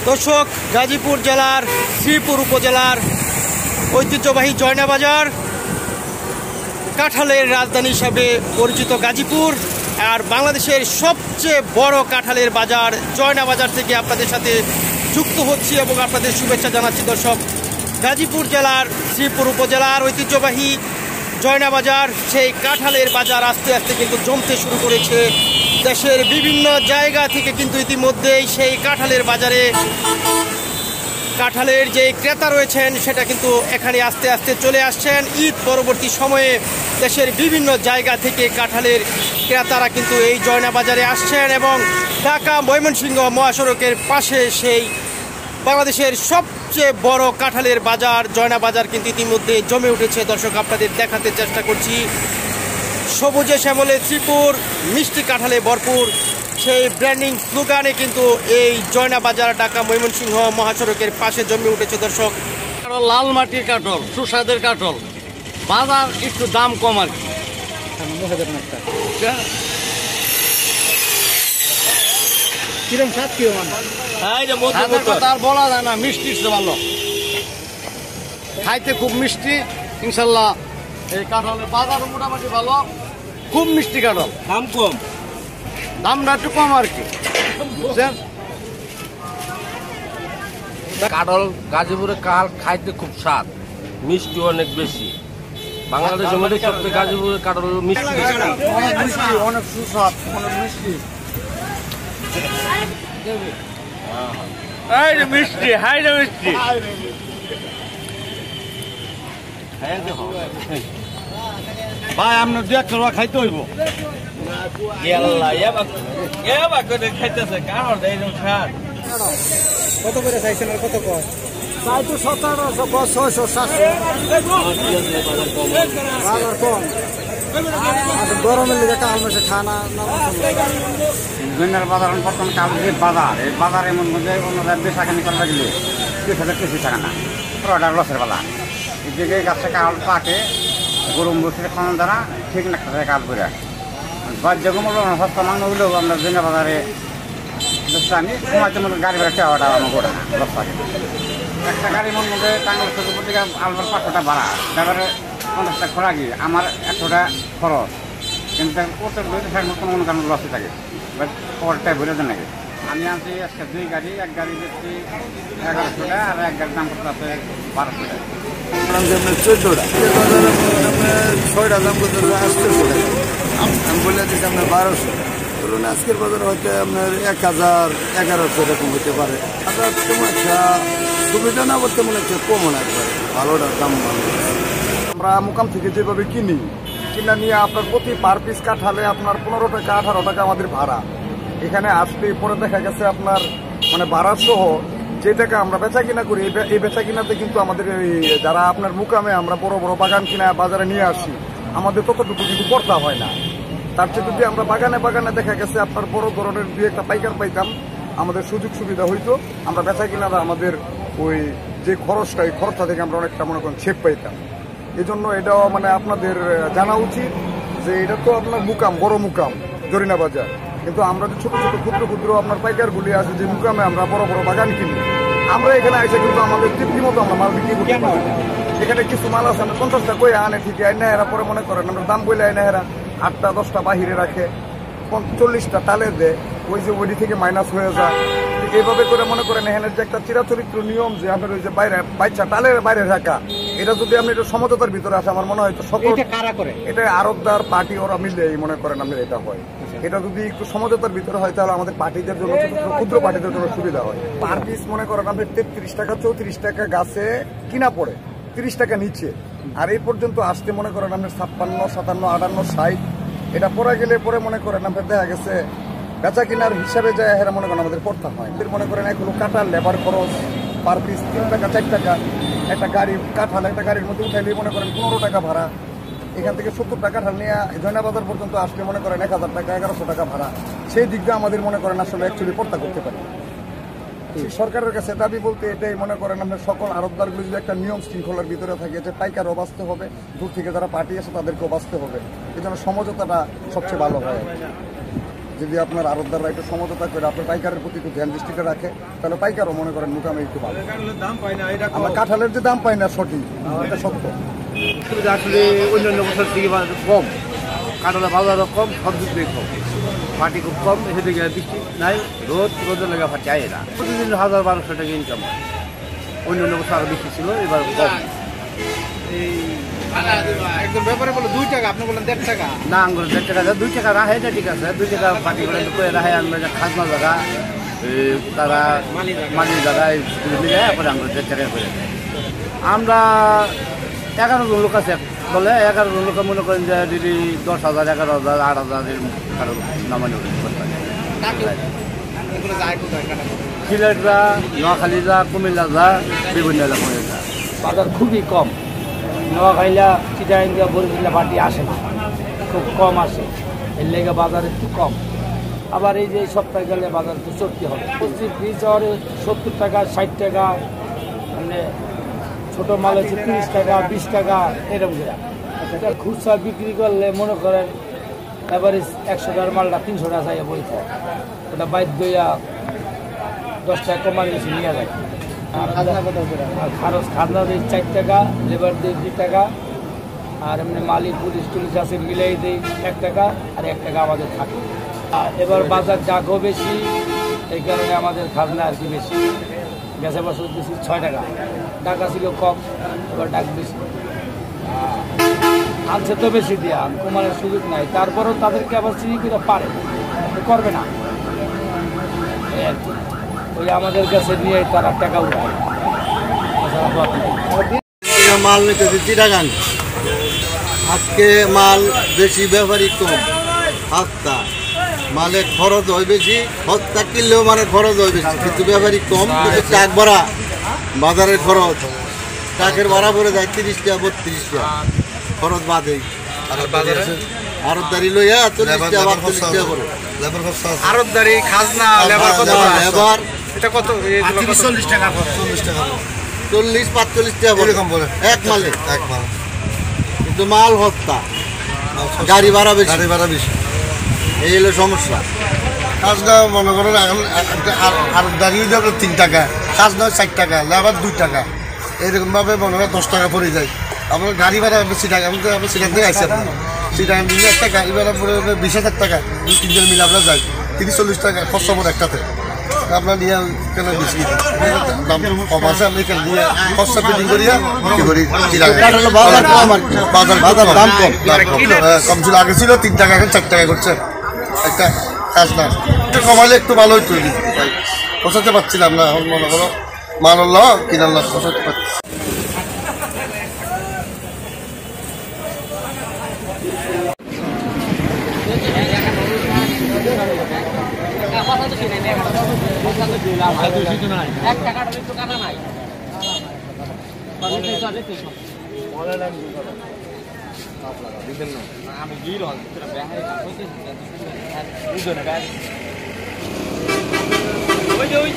দর্শক, গাজীপুর জেলার শ্রীপুর উপজেলার ঐতিহ্যবাহী জয়না বাজার, কাঁঠালের রাজধানী হিসাবে পরিচিত গাজীপুর, আর বাংলাদেশের সবচেয়ে বড় কাঁঠালের বাজার জয়না বাজার থেকে আপনাদের সাথে যুক্ত হচ্ছি এবং আপনাদের শুভেচ্ছা জানাচ্ছি। দর্শক, গাজীপুর জেলার শ্রীপুর উপজেলার ঐতিহ্যবাহী জয়না বাজার, সেই কাঁঠালের বাজার আস্তে আস্তে কিন্তু জমতে শুরু করেছে। দেশের বিভিন্ন জায়গা থেকে কিন্তু ইতিমধ্যেই সেই কাঁঠালের বাজারে কাঁঠালের যে ক্রেতা রয়েছেন সেটা কিন্তু এখানে আস্তে আস্তে চলে আসছেন। ঈদ পরবর্তী সময়ে দেশের বিভিন্ন জায়গা থেকে কাঁঠালের ক্রেতারা কিন্তু এই জয়না বাজারে আসছেন এবং ঢাকা ময়মনসিংহ মহাসড়কের পাশে সেই বাংলাদেশের সবচেয়ে বড় কাঁঠালের বাজার জয়না বাজার কিন্তু ইতিমধ্যে জমে উঠেছে। দর্শক, আপনাদের দেখাতে চেষ্টা করছি সবুজে শ্যামলে শ্রীপুর, মিষ্টি কাঁঠালে ভরপুর, সেই ব্র্যান্ডিং স্লোগানে কিন্তু এই জয়না বাজার ঢাকা ময়মনসিংহ মহাসড়কের পাশে জমে উঠেছে। দর্শক, লাল মাটির কাঁঠাল, সুস্বাদের কাঁঠাল, বাজার একটু দাম কম আর কি। কিরম স্বাদ কি তার বলা যায় না, মিষ্টি ভালো, খাইতে খুব মিষ্টি। ইনশাল্লাহ এই কাঁঠালের বাজার মোটামুটি ভালো, খুব মিষ্টি কাঁঠাল, দাম কম, দামটা একটু কম আর কি। বুঝছেন, কাঁঠাল গাজীপুরে কাঁঠাল খাইতে খুব স্বাদ, মিষ্টি অনেক বেশি। বাংলাদেশের মধ্যে সবচেয়ে গাজীপুরের কাঁঠাল মিষ্টি, অনেক মিষ্টি, অনেক সুস্বাদ, অনেক মিষ্টি। মিষ্টি হাই রে মিষ্টি। ভাই আপনার দু একটা রোয়া খাইতে হইব। কত করে চাইছেন আর কত কর? তাই তো 1700, 600, 700 বাজার কম। গরমের লেগে কাল মাসে খানা জৈনের বাজার প্রথম কাল যে বাজার, এই বাজার এমন মধ্যে অন্যরা বেশাখানি করা গেলে 20,000 টাকা না, পুরোটা লসের বেলা। এদিকে গাছে কাল পাকে গরম বসে খাওয়ান দ্বারা ঠিক না কাল করে বাজ্যগম সস্তা মাংস হইলেও আমরা জৈনা বাজারে আনি সময়তে মধ্যে গাড়ি ভাড়া খাওয়াটা আমার করে না, লস থাকে। একটা গাড়ির মধ্যে টাঙ্গল থেকে আলবার 500 ভাড়া, ড্রাইভারে 50 টাকা খোলা গিয়ে আমার 100 খরচ, কিন্তু ওটার বইতে থাকলে কোনো কারণে লসে থাকে, পরটাই ভরে দেন নাকি। আমি আনছি আজকে 2 গাড়ি, এক গাড়ি দিচ্ছি 1100 টাকা, আর এক গাড়ির দাম করতে আছে 1200 টাকা। 14টা 6টা দাম করতে আসতে আমি বলে দিচ্ছি আপনার 1200। ধরুন আজকের বাজারে হয়তো আপনার 1000, 1100 এরকম হতে পারে। আপনার তেমন একটা সুবিধা না বলতে মনে হচ্ছে কমও না, একবারে ভালোটার দাম ভালো। আমরা মোকাম থেকে যেভাবে কিনা নিয়ে আপনার প্রতি পার পিস কাঁঠালে আপনার 15 টাকা 18 টাকা আমাদের ভাড়া। এখানে আসলে পরে দেখা গেছে আপনার মানে ভাড়া সহ যে টাকা আমরা বেচা কিনা করি, এই বেচা কিনাতে কিন্তু আমাদের যারা আপনার মুকামে আমরা বড় বড় বাগান কিনা বাজারে নিয়ে আসি, আমাদের ততটুকু কিন্তু পড়তা হয় না। তার চেয়ে যদি আমরা বাগানে দেখা গেছে আপনার বড় ধরনের 2-1টা পাইকার পাইতাম, আমাদের সুযোগ সুবিধা হইতো, আমরা বেচা কিনারা আমাদের ওই যে খরচটা, এই খরচটা থেকে আমরা অনেকটা মনে করেন ছেপ পাইতাম। এই জন্য এটাও মানে আপনাদের জানা উচিত যে এটা তো আপনার মুকাম, বড় মুকাম জরিনা বাজার, কিন্তু আমরা যে ছোট ছোট ক্ষুদ্র আপনার পাইকারগুলি আছে যে মুকামে আমরা বড় বড় বাগান কিনি, আমরা এখানে এসে কিন্তু আমাদের তৃপ্তি মতো আমরা মাল বিক্রি করতে পারি। এখানে কিছু মাল আছে আমরা 50 টাকা কই আনে, ঠিক আইনা এরা পরে মনে করেন আমরা দাম বলে আইনা এরা 8টা 10টা বাহিরে রাখে, 40টা টালে দেয়, ওই যে ওইটি থেকে মাইনাস হয়ে যায়। এইভাবে করে মনে করেন এখানে যে একটা চিরাচরিত্র নিয়ম যে আপনার ওই যে বাইরে বাচ্চা টালের বাইরে রাখা, এটা যদি আপনি এটা সমঝোতার ভিতরে আসে, আমার মনে হয় তো সকল এটা আরবদার পার্টি ওরা মিলে মনে করেন আমাদের এটা হয়। এটা যদি একটু সমঝোতার ভিতরে হয় তাহলে আমাদের পার্টিদের জন্য, ক্ষুদ্র পার্টিদের জন্য সুবিধা হয়। পার পিস মনে করেন আমাদের 33 টাকা 34 টাকা গাছে কিনা পড়ে, 30 টাকা নিচে। আর এই পর্যন্ত আসতে মনে করেন আপনার 56, 57, 58, 60 এটা পরে গেলে পরে মনে করেন আমাদের দেখা গেছে বেচা কিনার হিসাবে যায় এরা মনে করেন আমাদের পড়তে হয়। মনে করেন এগুলো কাঁঠাল লেবার খরচ পার পিস 3 টাকা 4 টাকা, একটা গাড়ি কাঁঠাল একটা গাড়ির মধ্যে উঠাইলে মনে করেন 15 টাকা ভাড়া। এখান থেকে 70 টাকা কাঁঠাল নিয়ে জয়না বাজার পর্যন্ত আসলে মনে করেন 1000 টাকা 1100 টাকা ভাড়া। সেই দিক দিয়ে আমাদের মনে করেন আসলে অ্যাকচুয়ালি পড়তা করতে পারি। সরকারের কাছে দাবি বলতে এটাই মনে করেন আমরা সকল আড়তদারগুলো যদি একটা নিয়ম শৃঙ্খলার ভিতরে থাকে, যে পাইকারও বাঁচতে হবে, দূর থেকে যারা পার্টি আসে তাদেরকেও বাঁচতে হবে, এই জন্য সমঝোতাটা সবচেয়ে ভালো হয়। যদি আপনার আড়তদাররা একটু সমঝোতা করে আপনার পাইকারের প্রতি একটু ধ্যান দৃষ্টিটা রাখে তাহলে পাইকারও মনে করেন মোটামুটি একটু ভালো। আমরা কাঁঠালের যে দাম পাই না সঠিক, এটা সত্য। আসলে অন্যান্য বছর থেকে কম, কাঁঠালের বাজারও কম, সব দিক থেকে কম, পাটি খুব কম, সেদিকে বৃষ্টি নাই, রোদের লেগে চাই না। প্রতিদিন 1000-1200 টাকা ইনকাম হয়। অন্যান্য বছর আরও বেশি ছিল, এবার কম। একজন ব্যাপারে বলে 2 টাকা, আপনি বলেন 1.5 টাকা। না, আঙ্গুর 1.5 টাকা, 2 টাকা রাখে, এটা ঠিক আছে। 2 টাকা পাটি করে রাখে, আমরা খাজনা জায়গা তারা মালির জায়গায় মিলে পরে আঙ্গুর 1.5 টাকা করে দেয়। আমরা 11 জন লোক আছে বলে, 11 জন লোক মনে করেন যে যদি 10,000, 11,000, 8,000 কারো নামানি সিলেট যা, নোয়াখালী যা, কুমিল্লা যা, বিভিন্ন এলাকায় যা। বাজার খুবই কম। নোয়াখাইলা, চিটাগাঙ্গা, বরিশালা পার্টি আসে না, খুব কম আসে, এর লেগে বাজার একটু কম। আবার এই যে সপ্তাহে গেলে বাজার একটু চড়তে হবে। পশ্চিম শহরে 70 টাকা, 60 টাকা, মানে ছোটো মাল হচ্ছে 30 টাকা, 20 টাকা, এরকম করে। এটা খুচরা বিক্রি করলে মনে করেন এভারেজ 100 টাকার মালটা 300 টাকা চাইয়া বই থাকে, ওটা বাইর দইয়া 10 টাকা কমার বেশি নিয়ে যায়। আর খরচ খাজনা দিই 4 টাকা, লেবার দিই 2 টাকা, আর এমনি মালিক পুলিশ টুলিশ আছে মিলাই দিই 1 টাকা, আর 1 টাকা আমাদের থাকে। আর এবার বাজার ডাকও বেশি, এই কারণে আমাদের খাজনা আর কি বেশি। গেছে বছর বেশি 6 টাকা, টাকা ছিল কম, এবার ডাক বেশি। আনছে তো বেশি দিয়া, কমানোর সুযোগ নাই। তারপরেও তাদের ক্যাপাসিটি কিন্তু পারে, করবে না, ওই আমাদের কাছে নিয়ে তারা টাকা উঠায়। মাল নিতেছি চিটাগাং, আজকে মাল বেশি, ব্যাপারই কম। হস্তা মালে খরচ হয় বেশি, হস্তা কিনলেও মানে খরচ হয় বেশি, কিন্তু ব্যাপারই কম। কিন্তু ট্রাক ভাড়া, বাজারের খরচ, ট্রাকের ভাড়া পড়ে যায় 30 টাকা, 32 টাকা খরচ বাদেই। আড়তদারি লইয়া 40 টাকা, 42 টাকা করে আড়তদারি, খাজনা, লেবার কত? লেবার এটা কত? 40 টাকা করে, 40 টাকা, 40-45 টাকা এরকম বলে এক মালে, এক মাল। কিন্তু মাল হস্তা, গাড়ি ভাড়া বেশি, এই হলো সমস্যা। খাজনা মনে করেন এখন আড়তদারি 3 টাকা, খাজনা 4 টাকা, লেবার 2 টাকা, এরকমভাবে মনে হয় 10 টাকা পড়ে যায়। আপনার গাড়ি ভাড়া বেশি টাকা, আমি তো আপনার সিটার থেকে আসছি, আপনি সিটার দিলে একটা গাড়ি ভাড়া পড়ে 20,000 টাকা, 2-3 জন মিলে আমরা যাই, 30-40 টাকা খরচা পড়ে একটাতে। আপনার নিয়ে কেন বেশি দাম কম আছে, আমি এখানে দিয়ে খরচা ফিটিং করিয়া কি করি, বাজার দাম কম, কম ছিল, আগে ছিল 3 টাকা, এখন 4 টাকা করছে একটা খাজনা। একটু কমাইলে একটু ভালো হইতো, পৌঁছাতে পারছিলাম না। এখন মনে করো মাল হল কিনার লাভ পৌঁছাতে পারছি। ওই যে